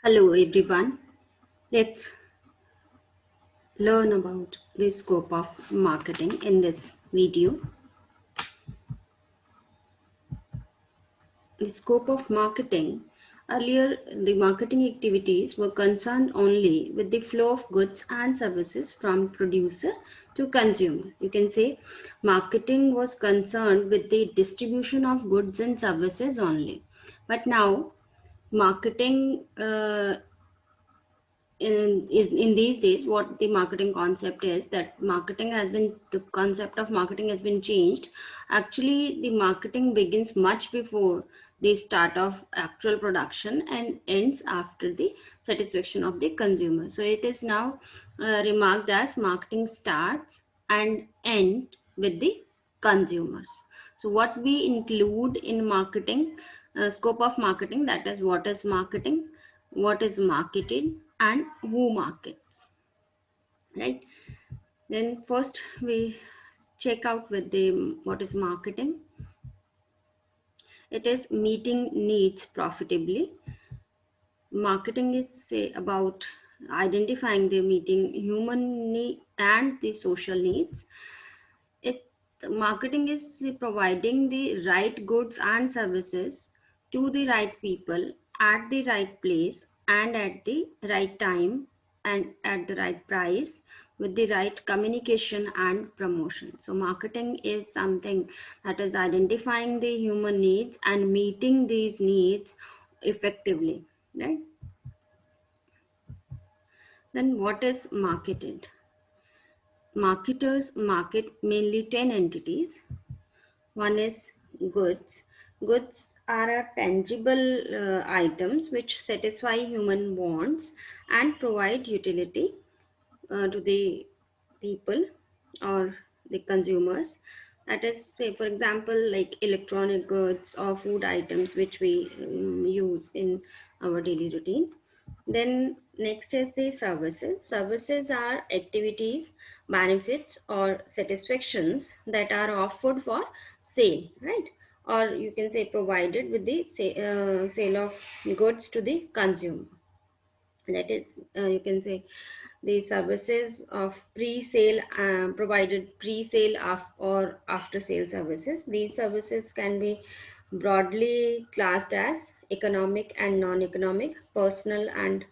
Hello everyone. Let's learn about the scope of marketing in this video. The scope of marketing. Earlier, the marketing activities were concerned only with the flow of goods and services from producer to consumer. You can say marketing was concerned with the distribution of goods and services only. But now, marketing in these days, what the marketing concept is, that marketing has been, the concept of marketing has been changed. Actually, the marketing begins much before the start of actual production and ends after the satisfaction of the consumer. So it is now remarked as marketing starts and end with the consumers. So what we include in marketing, scope of marketing, that is what is marketing, what is marketed, and who markets, right? Then first we check out with the what is marketing. It is meeting needs profitably. Marketing is say about identifying the meeting human need and the social needs. It Marketing is providing the right goods and services to the right people at the right place and at the right time and at the right price with the right communication and promotion. So marketing is something that is identifying the human needs and meeting these needs effectively, right? Then what is marketed? Marketers market mainly 10 entities. One is goods. Goods are a tangible items which satisfy human wants and provide utility to the people or the consumers. That is, say, for example, like electronic goods or food items which we use in our daily routine. Then next is the services. Services are activities, benefits, or satisfactions that are offered for sale, right? Or you can say provided with the sale of goods to the consumer. That is, you can say the services of pre-sale, provided pre-sale or after-sale services. These services can be broadly classed as economic and non-economic, personal and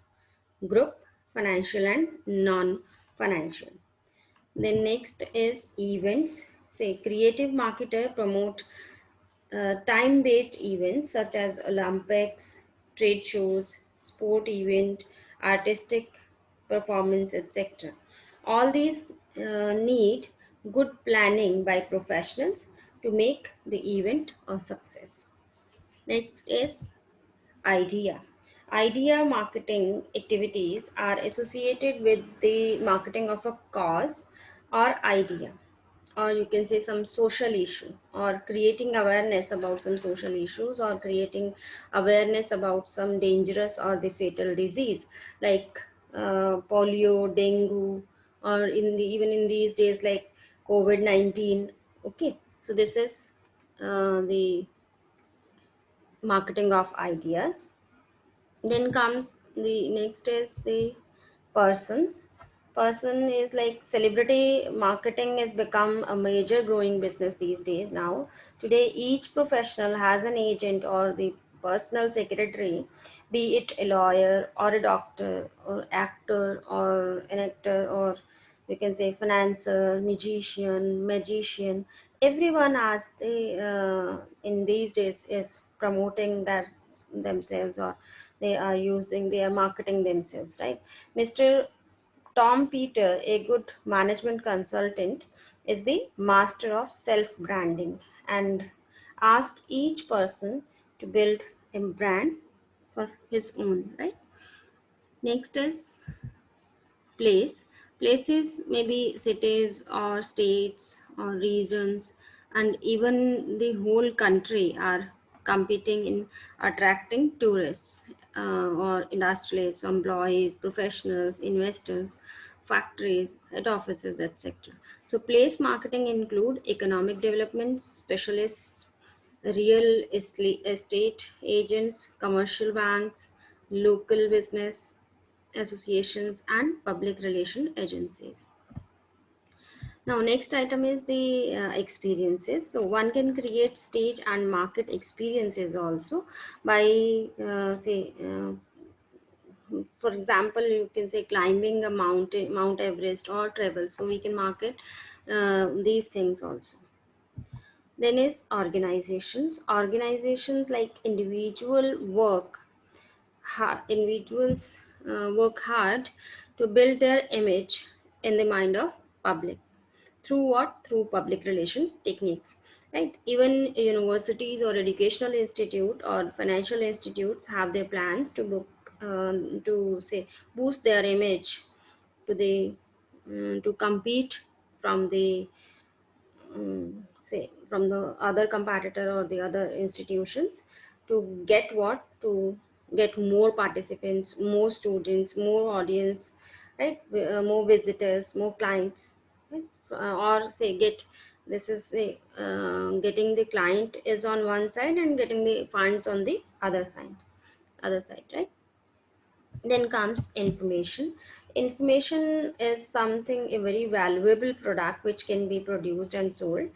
group, financial and non-financial. Then next is events. Say creative marketer promote time-based events such as Olympics, trade shows, sport event, artistic performance, etc. All these need good planning by professionals to make the event a success. Next is idea. Idea marketing activities are associated with the marketing of a cause or idea, or you can say some social issue, or creating awareness about some social issues, or creating awareness about some dangerous or the fatal disease like polio, dengue, or even in these days like COVID-19. Okay, so this is the marketing of ideas. Then comes the next is the persons. Person is like celebrity marketing has become a major growing business these days now. Today each professional has an agent or the personal secretary, be it a lawyer or a doctor or actor or an actor, or you can say financer, magician. Everyone has the in these days is promoting their themselves, or they are marketing themselves, right? Mr. Tom Peter, a good management consultant, is the master of self branding and asked each person to build a brand for his own, right? Next is place. Places, maybe cities or states or regions, and even the whole country are competing in attracting tourists or industrialists, employees, professionals, investors, factories, head offices, etc. So place marketing include economic development specialists, real estate agents, commercial banks, local business associations, and public relation agencies. Now, next item is the experiences. So, one can create stage and market experiences also by, for example, you can say climbing a mountain, Mount Everest, or travel. So, we can market these things also. Then is organizations. Organizations like individuals work hard to build their image in the mind of public. Through what? Through public relation techniques, right? Even universities or educational institute or financial institutes have their plans to to say boost their image to the to compete from the say from the other competitor or the other institutions, to get what, to get more participants, more students, more audience, right? More visitors, more clients, right? Or say get, this is say getting the client is on one side and getting the funds on the other side, right? Then comes information. Information is something, a very valuable product which can be produced and sold.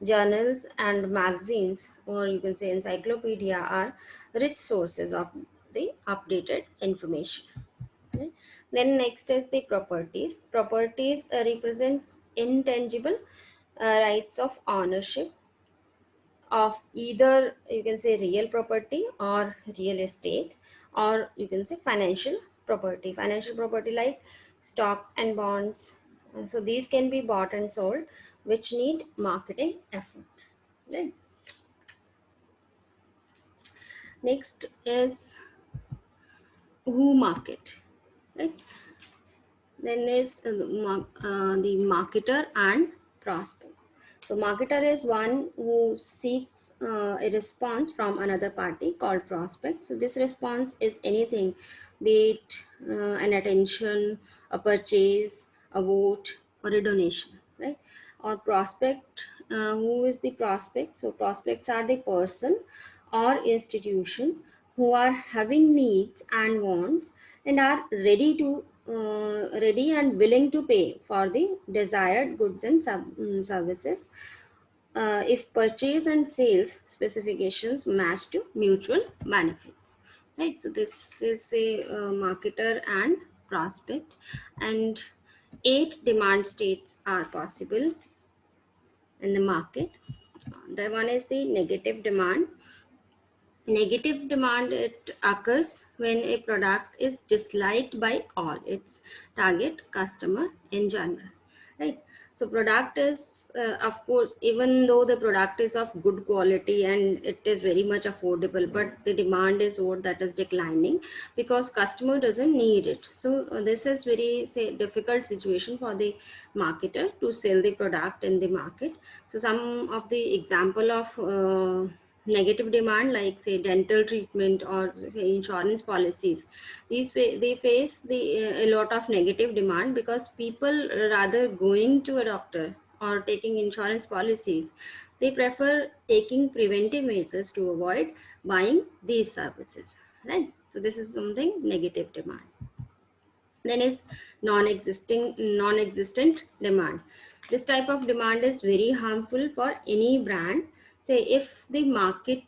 Journals and magazines, or you can say encyclopedia, are rich sources of the updated information. Okay. Then next is the properties. Properties represents intangible rights of ownership of either, you can say, real property or real estate, or you can say financial property like stock and bonds. So these can be bought and sold, which need marketing effort, right? Next is who market, right? Then is the marketer and prospect. So marketer is one who seeks a response from another party called prospect. So this response is anything, be it an attention, a purchase, a vote, or a donation, right? Or prospect, who is the prospect? So prospects are the person or institution who are having needs and wants and are ready and willing to pay for the desired goods and services, if purchase and sales specifications match to mutual benefits, right? So this is a marketer and prospect. And 8 demand states are possible in the market. The one is the negative demand. Negative demand, it occurs when a product is disliked by all its target customer in general, right? So product is, of course, even though the product is of good quality and it is very much affordable, but the demand is what that is declining because customer doesn't need it. So this is very, say, difficult situation for the marketer to sell the product in the market. So some of the example of negative demand, like say dental treatment or say insurance policies, they face a lot of negative demand because people, rather going to a doctor or taking insurance policies, they prefer taking preventive measures to avoid buying these services, right? So this is something negative demand. Then is non-existent demand. This type of demand is very harmful for any brand. Say if the market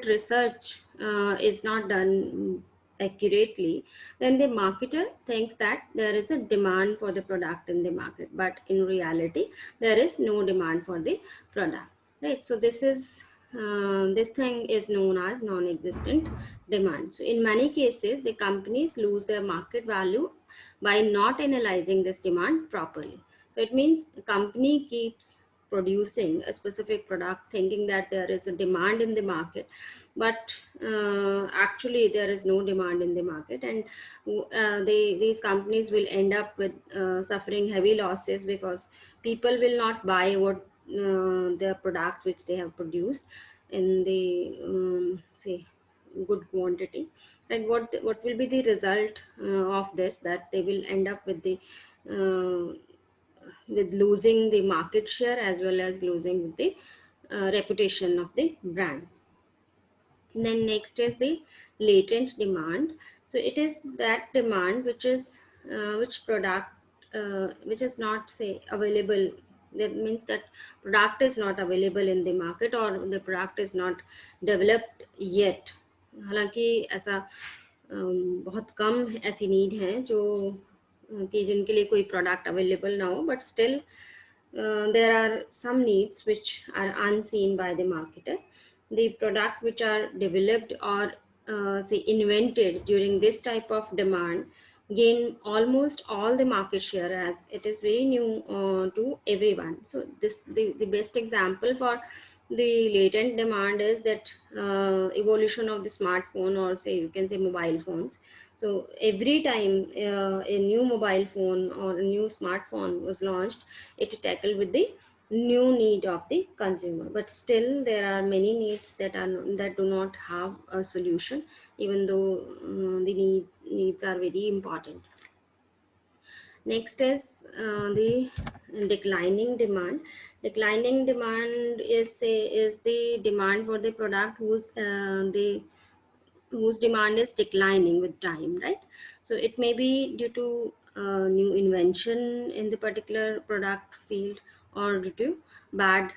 research is not done accurately, then the marketer thinks that there is a demand for the product in the market, but in reality there is no demand for the product, right? So this thing is known as non-existent demand. So in many cases, the companies lose their market value by not analyzing this demand properly. So it means the company keeps producing a specific product thinking that there is a demand in the market, but actually there is no demand in the market, and these companies will end up with suffering heavy losses because people will not buy what their product which they have produced in the say good quantity. And what will be the result of this, that they will end up uh, with losing the market share as well as losing the reputation of the brand. Then next is the latent demand. So it is that demand which is which product which is not say available. That means that product is not available in the market, or the product is not developed yet. हालांकि ऐसा बहुत कम ऐसी need है जो कि जिनके लिए कोई प्रोडक्ट अवेलेबल ना हो, but still there are some needs which are unseen by the marketer. The product which are developed or say invented during this type of demand gain almost all the market share, as it is very new to everyone. So this the best example for the latent demand is that evolution of the smartphone, or say you can say mobile phones. So every time a new mobile phone or a new smartphone was launched, it tackled with the new need of the consumer. But still there are many needs that do not have a solution, even though the needs are very important. Next is the declining demand. Declining demand is the demand for the product whose demand is declining with time, right? So it may be due to new invention in the particular product field, or due to bad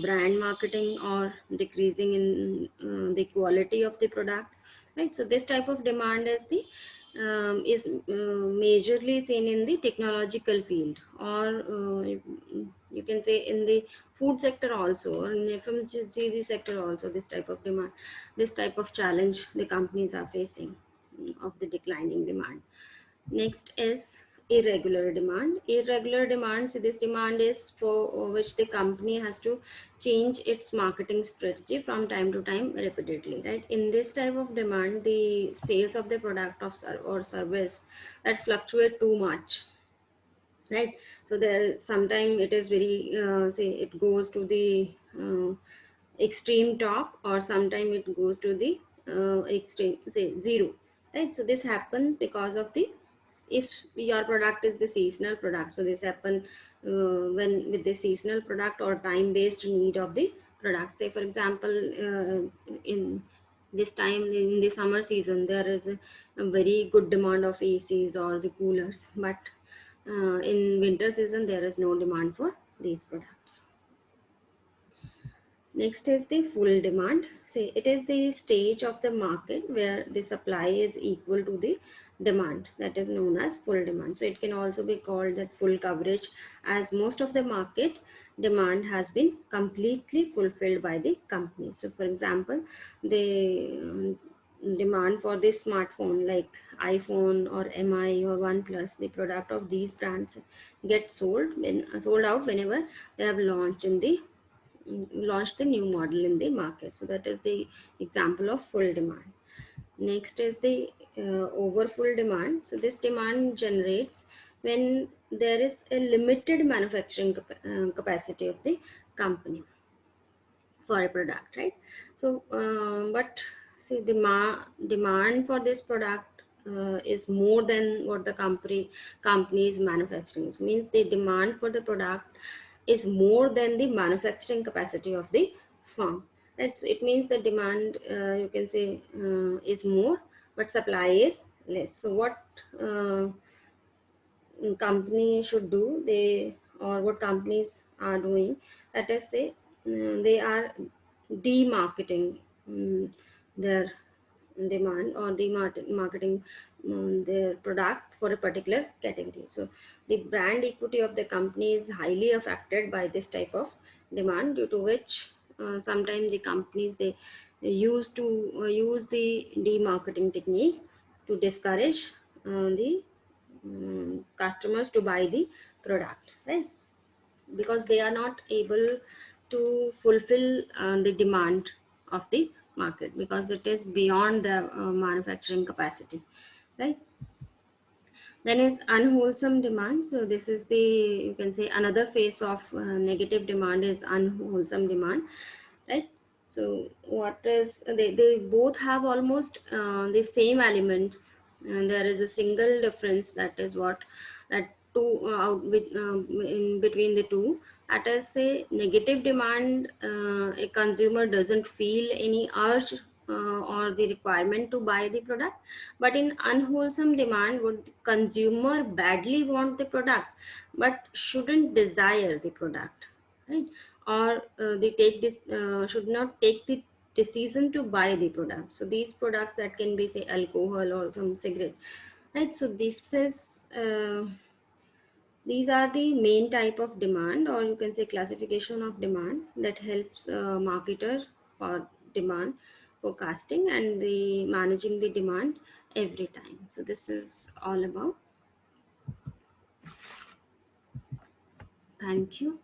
brand marketing, or decreasing in the quality of the product, right? So this type of demand is majorly seen in the technological field, or you can say in the food sector also, or in FMCG sector also. This type of demand, this type of challenge the companies are facing of the declining demand. Next is irregular demand. Irregular demand, so this demand is for which the company has to change its marketing strategy from time to time repeatedly, right? In this type of demand, the sales of the product or service that fluctuate too much, right? So there sometime it is very say it goes to the extreme top, or sometime it goes to the extreme say zero, right? So this happens because of the, if your product is the seasonal product, so this happen when with the seasonal product or time based need of the product. Say for example, in this time in the summer season there is a very good demand of ACs or the coolers, but in winter season there is no demand for these products. Next is the full demand. Say it is the stage of the market where the supply is equal to the demand, that is known as full demand. So it can also be called that full coverage, as most of the market demand has been completely fulfilled by the company. So for example, the demand for this smartphone like iPhone or MI or OnePlus, the product of these brands get sold out whenever they have launched the new model in the market. So that is the example of full demand. Next is the over full demand. So this demand generates when there is a limited manufacturing capacity of the company for a product, right? So but see the demand for this product is more than what the company is manufacturing. So means the demand for the product is more than the manufacturing capacity of the firm, right? So it means the demand you can say is more, but supply is less. So what company should do, they, or what companies are doing, that is say they are demarketing their demand, or marketing their product for a particular category. So the brand equity of the company is highly affected by this type of demand, due to which sometimes the companies they use the demarketing technique to discourage the customers to buy the product, right? Because they are not able to fulfill the demand of the market, because it is beyond the manufacturing capacity, right? Then is unwholesome demand. So this is the, you can say, another phase of negative demand is unwholesome demand, right? So what is, they both have almost the same elements, and there is a single difference, that is what, that two in between the two. At a say negative demand, a consumer doesn't feel any urge or the requirement to buy the product. But in unwholesome demand, would consumer badly want the product but shouldn't desire the product, right? Or they take this should not take the decision to buy the product. So these products that can be, say, alcohol or some cigarette, right? So this is these are the main type of demand, or you can say classification of demand, that helps marketer for demand forecasting and the managing the demand every time. So this is all about. Thank you.